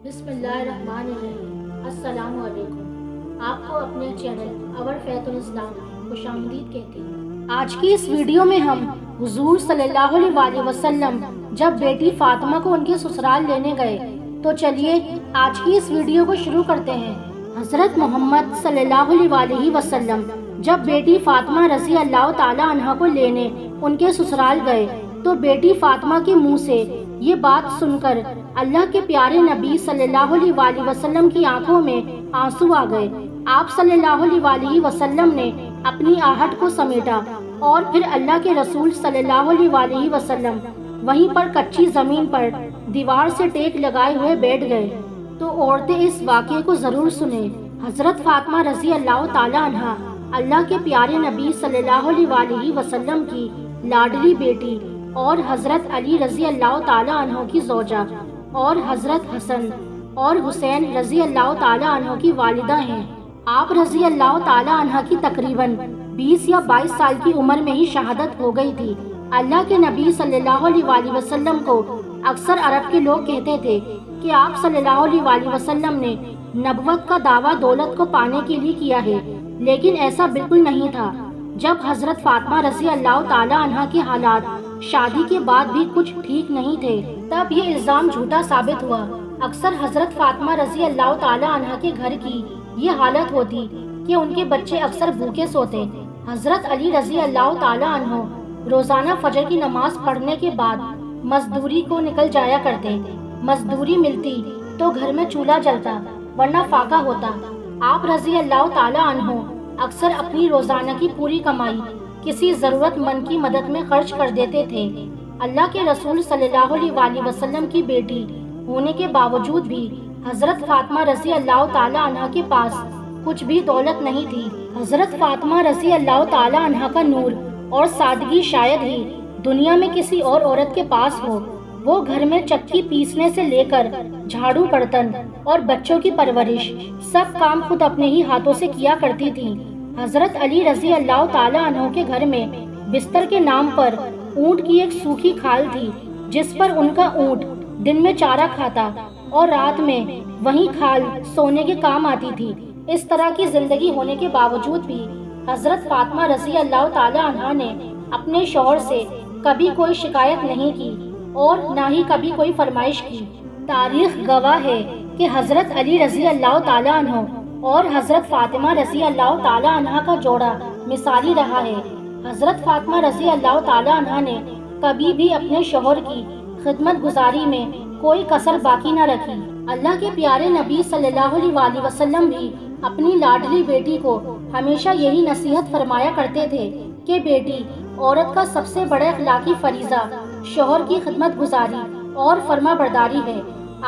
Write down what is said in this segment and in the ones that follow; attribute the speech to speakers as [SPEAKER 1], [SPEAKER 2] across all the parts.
[SPEAKER 1] بسم اللہ الرحمن الرحیم۔ السلام علیکم۔ آپ کو اپنے چینل اور فیت الاسلام خوش آمدید کہتے ہیں۔ آج کی اس ویڈیو میں ہم حضور صلی اللہ علیہ وسلم جب بیٹی فاطمہ کو ان کے سسرال لینے گئے تو چلیے آج کی اس ویڈیو کو شروع کرتے ہیں۔ حضرت محمد صلی اللہ علیہ وسلم جب بیٹی فاطمہ رضی اللہ تعالی عنہ کو لینے ان کے سسرال گئے تو بیٹی فاطمہ کے منہ سے یہ بات سن کر اللہ کے پیارے نبی صلی اللہ علیہ وسلم کی آنکھوں میں آنسو آ گئے۔ آپ صلی اللہ علیہ وسلم نے اپنی آہٹ کو سمیٹا اور پھر اللہ کے رسول صلی اللہ علیہ وسلم وہیں پر کچی زمین پر دیوار سے ٹیک لگائے ہوئے بیٹھ گئے۔ تو عورتیں اس واقعے کو ضرور سنیں۔ حضرت فاطمہ رضی اللہ تعالی عنہ اللہ کے پیارے نبی صلی اللہ علیہ وسلم کی لاڈلی بیٹی اور حضرت علی رضی اللہ تعالی عنہ کی زوجہ اور حضرت حسن اور حسین رضی اللہ تعالی عنہ کی والدہ ہیں۔ آپ رضی اللہ تعالی عنہ کی تقریباً 20 یا 22 سال کی عمر میں ہی شہادت ہو گئی تھی۔ اللہ کے نبی صلی اللہ علیہ وسلم کو اکثر عرب کے لوگ کہتے تھے کہ آپ صلی اللہ علیہ وسلم نے نبوت کا دعویٰ دولت کو پانے کے لیے کیا ہے، لیکن ایسا بالکل نہیں تھا۔ جب حضرت فاطمہ رضی اللہ تعالی عنہ کے حالات شادی کے بعد بھی کچھ ٹھیک نہیں تھے تب یہ الزام جھوٹا ثابت ہوا۔ اکثر حضرت فاطمہ رضی اللہ تعالی عنہ کے گھر کی یہ حالت ہوتی کہ ان کے بچے اکثر بھوکے سوتے۔ حضرت علی رضی اللہ تعالی عنہ روزانہ فجر کی نماز پڑھنے کے بعد مزدوری کو نکل جایا کرتے۔ مزدوری ملتی تو گھر میں چولہا جلتا ورنہ فاقہ ہوتا۔ آپ رضی اللہ تعالی عنہ اکثر اپنی روزانہ کی پوری کمائی کسی ضرورت مند کی مدد میں خرچ کر دیتے تھے۔ اللہ کے رسول صلی اللہ علیہ وسلم کی بیٹی ہونے کے باوجود بھی حضرت فاطمہ رضی اللہ تعالی عنہ کے پاس کچھ بھی دولت نہیں تھی۔ حضرت فاطمہ رضی اللہ تعالی عنہ کا نور اور سادگی شاید ہی دنیا میں کسی اور عورت کے پاس ہو۔ وہ گھر میں چکی پیسنے سے لے کر جھاڑو برتن اور بچوں کی پرورش سب کام خود اپنے ہی ہاتھوں سے کیا کرتی تھیں۔ حضرت علی رضی اللہ تعالی عنہ کے گھر میں بستر کے نام پر اونٹ کی ایک سوکھی کھال تھی جس پر ان کا اونٹ دن میں چارہ کھاتا اور رات میں وہی کھال سونے کے کام آتی تھی۔ اس طرح کی زندگی ہونے کے باوجود بھی حضرت فاطمہ رضی اللہ تعالی عنہ نے اپنے شوہر سے کبھی کوئی شکایت نہیں کی اور نہ ہی کبھی کوئی فرمائش کی۔ تاریخ گواہ ہے کہ حضرت علی رضی اللہ تعالی عنہ اور حضرت فاطمہ رضی اللہ تعالی عنہ کا جوڑا مثالی رہا ہے۔ حضرت فاطمہ رضی اللہ تعالی عنہ نے کبھی بھی اپنے شوہر کی خدمت گزاری میں کوئی کسر باقی نہ رکھی۔ اللہ کے پیارے نبی صلی اللہ علیہ وسلم بھی اپنی لاڈلی بیٹی کو ہمیشہ یہی نصیحت فرمایا کرتے تھے کہ بیٹی، عورت کا سب سے بڑا اخلاقی فریضہ شوہر کی خدمت گزاری اور فرما برداری ہے۔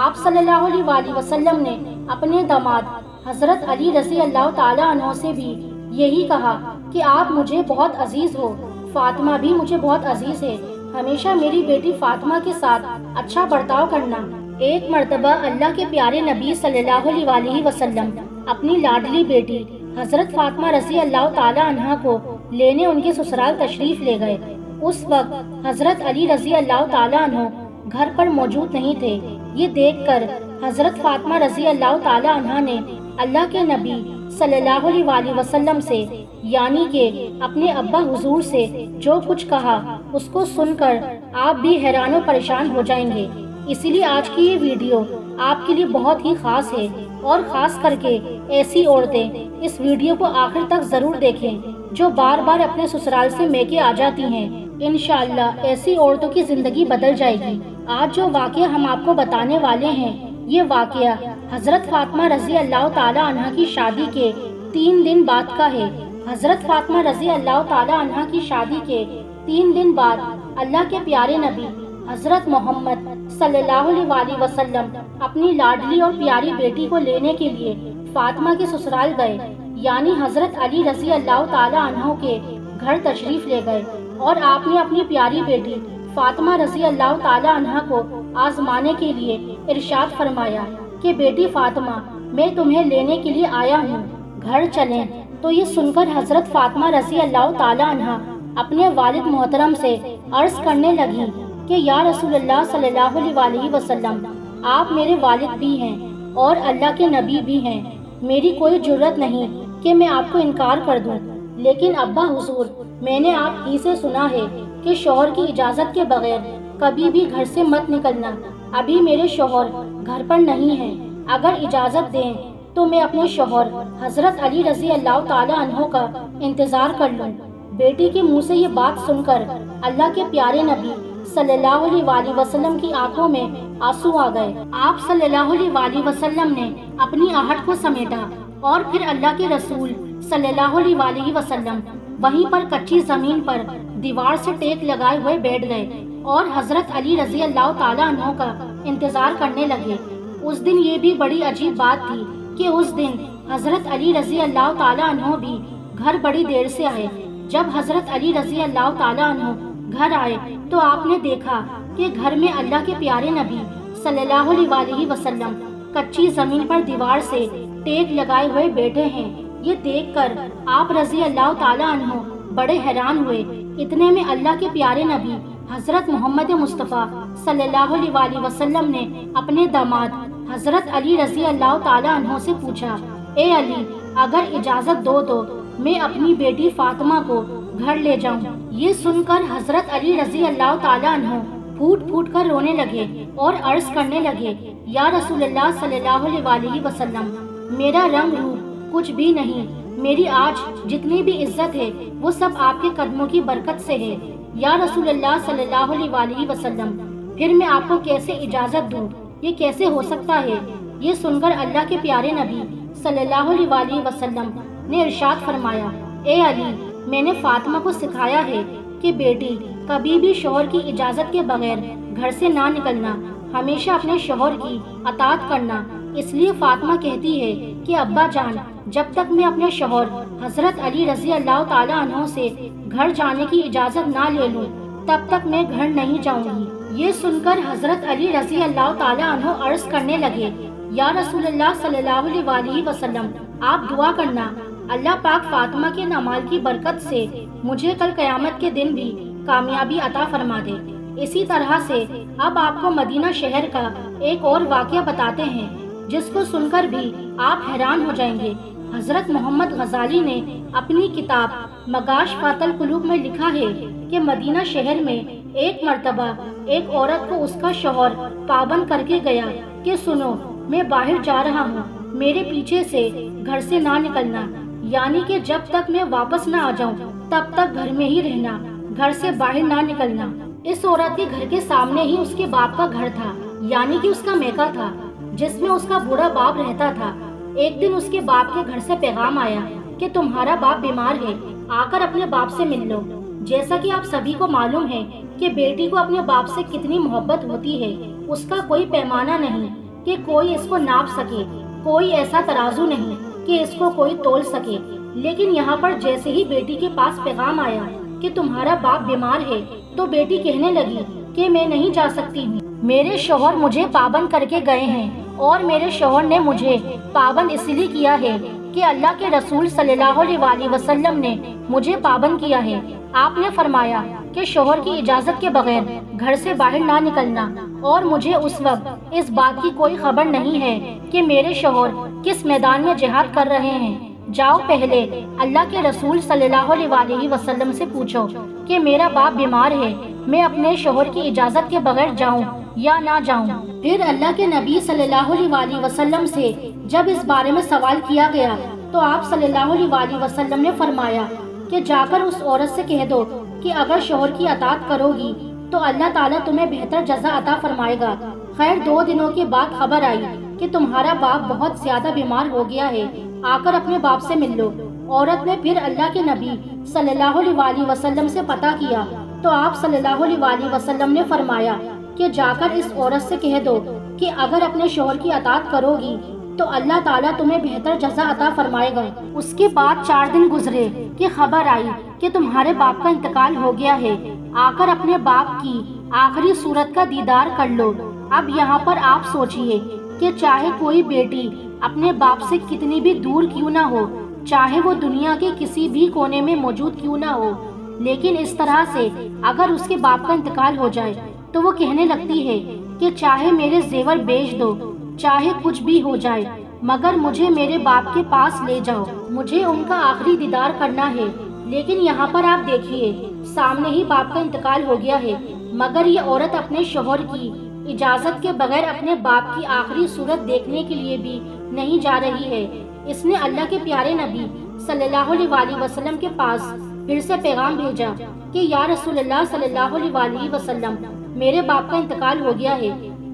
[SPEAKER 1] آپ صلی اللہ علیہ وسلم نے اپنے داماد حضرت علی رضی اللہ تعالی عنہ سے بھی یہی کہا کہ آپ مجھے بہت عزیز ہو، فاطمہ بھی مجھے بہت عزیز ہے، ہمیشہ میری بیٹی فاطمہ کے ساتھ اچھا برتاؤ کرنا۔ ایک مرتبہ اللہ کے پیارے نبی صلی اللہ علیہ وسلم اپنی لاڈلی بیٹی حضرت فاطمہ رضی اللہ تعالی عنہ کو لینے ان کے سسرال تشریف لے گئے۔ اس وقت حضرت علی رضی اللہ تعالی عنہ گھر پر موجود نہیں تھے۔ یہ دیکھ کر حضرت فاطمہ رضی اللہ تعالی عنہ نے اللہ کے نبی صلی اللہ علیہ وسلم سے یعنی کہ اپنے ابا حضور سے جو کچھ کہا اس کو سن کر آپ بھی حیران و پریشان ہو جائیں گے۔ اسی لیے آج کی یہ ویڈیو آپ کے لیے بہت ہی خاص ہے اور خاص کر کے ایسی عورتیں اس ویڈیو کو آخر تک ضرور دیکھیں جو بار بار اپنے سسرال سے میکے آ جاتی ہیں۔ انشاءاللہ ایسی عورتوں کی زندگی بدل جائے گی۔ آج جو واقعہ ہم آپ کو بتانے والے ہیں یہ واقعہ حضرت فاطمہ رضی اللہ تعالی عنہ کی شادی کے 3 دن بعد کا ہے۔ حضرت فاطمہ رضی اللہ تعالی عنہ کی شادی کے 3 دن بعد اللہ کے پیارے نبی حضرت محمد صلی اللہ علیہ وسلم اپنی لاڈلی اور پیاری بیٹی کو لینے کے لیے فاطمہ کے سسرال گئے، یعنی حضرت علی رضی اللہ تعالی عنہ کے گھر تشریف لے گئے اور آپ نے اپنی پیاری بیٹی فاطمہ رضی اللہ تعالی عنہ کو آزمانے کے لیے ارشاد فرمایا کہ بیٹی فاطمہ، میں تمہیں لینے کے لیے آیا ہوں، گھر چلیں۔ تو یہ سن کر حضرت فاطمہ رضی اللہ تعالی عنہ اپنے والد محترم سے عرض کرنے لگی کہ یا رسول اللہ صلی اللہ علیہ وسلم، آپ میرے والد بھی ہیں اور اللہ کے نبی بھی ہیں، میری کوئی جرت نہیں کہ میں آپ کو انکار کر دوں، لیکن ابا حضور، میں نے آپ ہی سے سنا ہے کہ شوہر کی اجازت کے بغیر کبھی بھی گھر سے مت نکلنا۔ ابھی میرے شوہر گھر پر نہیں ہیں، اگر اجازت دیں تو میں اپنے شوہر حضرت علی رضی اللہ تعالی عنہ کا انتظار کر لوں۔ بیٹی کے منہ سے یہ بات سن کر اللہ کے پیارے نبی صلی اللہ علیہ وآلہ وسلم کی آنکھوں میں آنسو آ گئے۔ آپ صلی اللہ علیہ وآلہ وسلم نے اپنی آہٹ کو سمیٹا اور پھر اللہ کے رسول صلی اللہ علیہ وآلہ وسلم وہیں پر کچی زمین پر دیوار سے ٹیک لگائے ہوئے بیٹھ گئے اور حضرت علی رضی اللہ تعالیٰ عنہ کا انتظار کرنے لگے۔ اس دن یہ بھی بڑی عجیب بات تھی کہ اس دن حضرت علی رضی اللہ تعالیٰ عنہ بھی گھر بڑی دیر سے آئے۔ جب حضرت علی رضی اللہ تعالیٰ عنہ گھر آئے تو آپ نے دیکھا کہ گھر میں اللہ کے پیارے نبی صلی اللہ علیہ وآلہ وسلم کچی زمین پر دیوار سے ٹیک لگائے ہوئے بیٹھے ہیں۔ یہ دیکھ کر آپ رضی اللہ تعالیٰ عنہ بڑے حیران ہوئے۔ اتنے میں اللہ کے پیارے نبی حضرت محمد مصطفیٰ صلی اللہ علیہ وآلہ وسلم نے اپنے داماد حضرت علی رضی اللہ تعالیٰ عنہ سے پوچھا، اے علی، اگر اجازت دو تو میں اپنی بیٹی فاطمہ کو گھر لے جاؤں۔ یہ سن کر حضرت علی رضی اللہ تعالیٰ عنہ پھوٹ پھوٹ کر رونے لگے اور عرض کرنے لگے، یا رسول اللہ صلی اللہ علیہ وآلہ وسلم، میرا رنگ روپ کچھ بھی نہیں، میری آج جتنی بھی عزت ہے وہ سب آپ کے قدموں کی برکت سے ہے۔ یا رسول اللہ صلی اللہ علیہ وآلہ وسلم، پھر میں آپ کو کیسے اجازت دوں؟ یہ کیسے ہو سکتا ہے؟ یہ سن کر اللہ کے پیارے نبی صلی اللہ علیہ وآلہ وسلم نے ارشاد فرمایا، اے علی، میں نے فاطمہ کو سکھایا ہے کہ بیٹی کبھی بھی شوہر کی اجازت کے بغیر گھر سے نہ نکلنا، ہمیشہ اپنے شوہر کی اطاعت کرنا۔ اس لیے فاطمہ کہتی ہے کہ ابا جان، جب تک میں اپنے شوہر حضرت علی رضی اللہ تعالیٰ عنہ سے گھر جانے کی اجازت نہ لے لوں تب تک میں گھر نہیں جاؤں گی۔ یہ سن کر حضرت علی رضی اللہ تعالیٰ عنہ عرض کرنے لگے، یا رسول اللہ صلی اللہ علیہ وآلہ وسلم، آپ دعا کرنا اللہ پاک فاطمہ کے نمال کی برکت سے مجھے کل قیامت کے دن بھی کامیابی عطا فرما دے۔ اسی طرح سے اب آپ کو مدینہ شہر کا ایک اور واقعہ بتاتے ہیں جس کو سن کر بھی آپ حیران ہو جائیں گے۔ حضرت محمد غزالی نے اپنی کتاب مغاشفات القلوب میں لکھا ہے کہ مدینہ شہر میں ایک مرتبہ ایک عورت کو اس کا شوہر پابند کر کے گیا کہ سنو، میں باہر جا رہا ہوں، میرے پیچھے سے گھر سے نہ نکلنا، یعنی کہ جب تک میں واپس نہ آ جاؤں تب تک گھر میں ہی رہنا، گھر سے باہر نہ نکلنا۔ اس عورت کے گھر کے سامنے ہی اس کے باپ کا گھر تھا، یعنی کہ اس کا میکہ تھا جس میں اس کا بوڑھا باپ رہتا تھا۔ ایک دن اس کے باپ کے گھر سے پیغام آیا کہ تمہارا باپ بیمار ہے، آ کر اپنے باپ سے مل لو۔ جیسا کہ آپ سبھی کو معلوم ہے کہ بیٹی کو اپنے باپ سے کتنی محبت ہوتی ہے، اس کا کوئی پیمانہ نہیں کہ کوئی اس کو ناپ سکے، کوئی ایسا ترازو نہیں کہ اس کو کوئی تول سکے۔ لیکن یہاں پر جیسے ہی بیٹی کے پاس پیغام آیا کہ تمہارا باپ بیمار ہے تو بیٹی کہنے لگی کہ میں نہیں جا سکتی ہوں، میرے شوہر مجھے پابند کر کے گئے ہیں، اور میرے شوہر نے مجھے پابند اس لیے کیا ہے کہ اللہ کے رسول صلی اللہ علیہ وآلہ وسلم نے مجھے پابند کیا ہے۔ آپ نے فرمایا کہ شوہر کی اجازت کے بغیر گھر سے باہر نہ نکلنا، اور مجھے اس وقت اس بات کی کوئی خبر نہیں ہے کہ میرے شوہر کس میدان میں جہاد کر رہے ہیں۔ جاؤ پہلے اللہ کے رسول صلی اللہ علیہ وآلہ وسلم سے پوچھو کہ میرا باپ بیمار ہے، میں اپنے شوہر کی اجازت کے بغیر جاؤں یا نہ جاؤں۔ پھر اللہ کے نبی صلی اللہ علیہ وآلہ وسلم سے جب اس بارے میں سوال کیا گیا تو آپ صلی اللہ علیہ وآلہ وسلم نے فرمایا کہ جا کر اس عورت سے کہہ دو کہ اگر شوہر کی اطاعت کرو گی تو اللہ تعالیٰ تمہیں بہتر جزا عطا فرمائے گا۔ خیر 2 دنوں کے بعد خبر آئی کہ تمہارا باپ بہت زیادہ بیمار ہو گیا ہے، آ کر اپنے باپ سے مل لو۔ عورت نے پھر اللہ کے نبی صلی اللہ علیہ وآلہ وسلم سے پتہ کیا تو آپ صلی اللہ علیہ وآلہ وسلم نے فرمایا کہ جا کر اس عورت سے کہہ دو کہ اگر اپنے شوہر کی اطاعت کرو گی تو اللہ تعالیٰ تمہیں بہتر جزا عطا فرمائے گا۔ اس کے بعد 4 دن گزرے کہ خبر آئی کہ تمہارے باپ کا انتقال ہو گیا ہے، آ کر اپنے باپ کی آخری صورت کا دیدار کر لو۔ اب یہاں پر آپ سوچئے کہ چاہے کوئی بیٹی اپنے باپ سے کتنی بھی دور کیوں نہ ہو، چاہے وہ دنیا کے کسی بھی کونے میں موجود کیوں نہ ہو، لیکن اس طرح سے اگر اس کے باپ کا انتقال ہو جائے تو وہ کہنے لگتی ہے کہ چاہے میرے زیور بیچ دو، چاہے کچھ بھی ہو جائے، مگر مجھے میرے باپ کے پاس لے جاؤ، مجھے ان کا آخری دیدار کرنا ہے۔ لیکن یہاں پر آپ دیکھیے، سامنے ہی باپ کا انتقال ہو گیا ہے، مگر یہ عورت اپنے شوہر کی اجازت کے بغیر اپنے باپ کی آخری صورت دیکھنے کے لیے بھی نہیں جا رہی ہے۔ اس نے اللہ کے پیارے نبی صلی اللہ علیہ وآلہ وسلم کے پاس پھر سے پیغام بھیجا کہ یا رسول اللہ صلی اللہ علیہ وآلہ وسلم، میرے باپ کا انتقال ہو گیا ہے،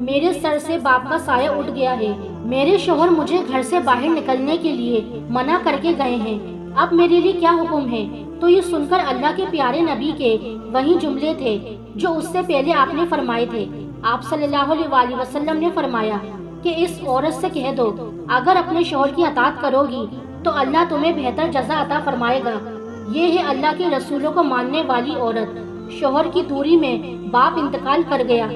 [SPEAKER 1] میرے سر سے باپ کا سایہ اٹھ گیا ہے، میرے شوہر مجھے گھر سے باہر نکلنے کے لیے منع کر کے گئے ہیں، اب میرے لیے کیا حکم ہے؟ تو یہ سن کر اللہ کے پیارے نبی کے وہی جملے تھے جو اس سے پہلے آپ نے فرمائے تھے۔ آپ صلی اللہ علیہ وآلہ وسلم نے فرمایا کہ اس عورت سے کہہ دو، اگر اپنے شوہر کی اطاعت کرو گی تو اللہ تمہیں بہتر جزا عطا فرمائے گا۔ یہ ہے اللہ کے رسولوں کو ماننے والی عورت۔ شوہر کی دوری میں باپ انتقال کر گیا،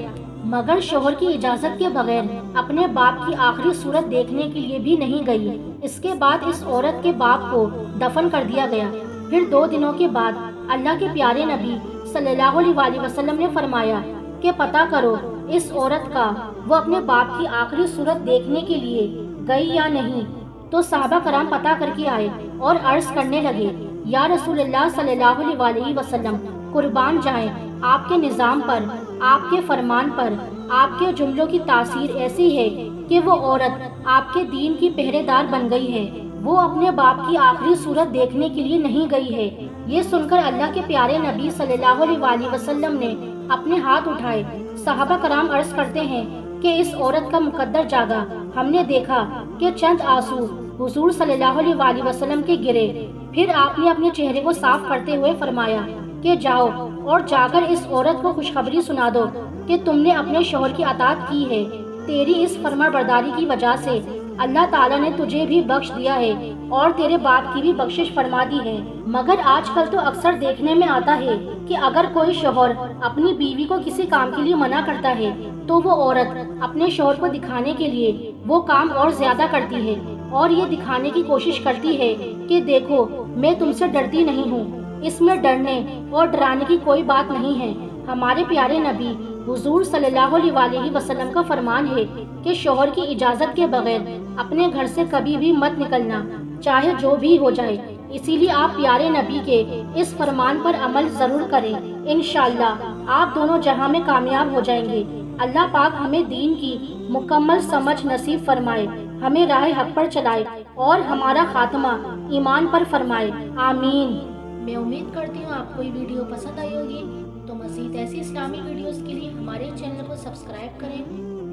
[SPEAKER 1] مگر شوہر کی اجازت کے بغیر اپنے باپ کی آخری صورت دیکھنے کے لیے بھی نہیں گئی۔ اس کے بعد اس عورت کے باپ کو دفن کر دیا گیا۔ پھر 2 دنوں کے بعد اللہ کے پیارے نبی صلی اللہ علیہ وآلہ وسلم نے فرمایا کہ پتہ کرو اس عورت کا وہ اپنے باپ کی آخری صورت دیکھنے کے لیے گئی یا نہیں۔ تو صحابہ کرام پتہ کر کے آئے اور عرض کرنے لگے، یا رسول اللہ صلی اللہ علیہ وآلہ وسلم، قربان جائیں آپ کے نظام پر، آپ کے فرمان پر، آپ کے جملوں کی تاثیر ایسی ہے کہ وہ عورت آپ کے دین کی پہرے دار بن گئی ہے، وہ اپنے باپ کی آخری صورت دیکھنے کے لیے نہیں گئی ہے۔ یہ سن کر اللہ کے پیارے نبی صلی اللہ علیہ وآلہ وسلم نے اپنے ہاتھ اٹھائے۔ صحابہ کرام عرض کرتے ہیں کہ اس عورت کا مقدر جاگا، ہم نے دیکھا کہ چند آنسو حضور صلی اللہ علیہ وآلہ وسلم کے گرے۔ پھر آپ نے اپنے چہرے کو صاف کرتے ہوئے فرمایا کہ جاؤ اور جا کر اس عورت کو خوشخبری سنا دو کہ تم نے اپنے شوہر کی اطاعت کی ہے، تیری اس فرما برداری کی وجہ سے اللہ تعالیٰ نے تجھے بھی بخش دیا ہے اور تیرے باپ کی بھی بخشش فرما دی ہے۔ مگر آج کل تو اکثر دیکھنے میں آتا ہے کہ اگر کوئی شوہر اپنی بیوی کو کسی کام کے لیے منع کرتا ہے تو وہ عورت اپنے شوہر کو دکھانے کے لیے وہ کام اور زیادہ کرتی ہے اور یہ دکھانے کی کوشش کرتی ہے کہ دیکھو میں تم سے ڈرتی نہیں ہوں۔ اس میں ڈرنے اور ڈرانے کی کوئی بات نہیں ہے۔ ہمارے پیارے نبی حضور صلی اللہ علیہ وآلہ وسلم کا فرمان ہے کہ شوہر کی اجازت کے بغیر اپنے گھر سے کبھی بھی مت نکلنا، چاہے جو بھی ہو جائے۔ اسی لیے آپ پیارے نبی کے اس فرمان پر عمل ضرور کریں، انشاءاللہ آپ دونوں جہاں میں کامیاب ہو جائیں گے۔ اللہ پاک ہمیں دین کی مکمل سمجھ نصیب فرمائے، ہمیں راہ حق پر چلائے اور ہمارا خاتمہ ایمان پر فرمائے، آمین۔ میں امید کرتی ہوں آپ کو یہ ویڈیو پسند آئی ہوگی، تو مزید ایسی اسلامی ویڈیوز کے لیے ہمارے چینل کو سبسکرائب کریں،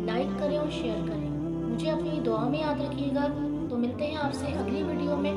[SPEAKER 1] لائک کریں اور شیئر کریں۔ مجھے اپنی دعا میں یاد رکھیے گا۔ تو ملتے ہیں آپ سے اگلی ویڈیو میں۔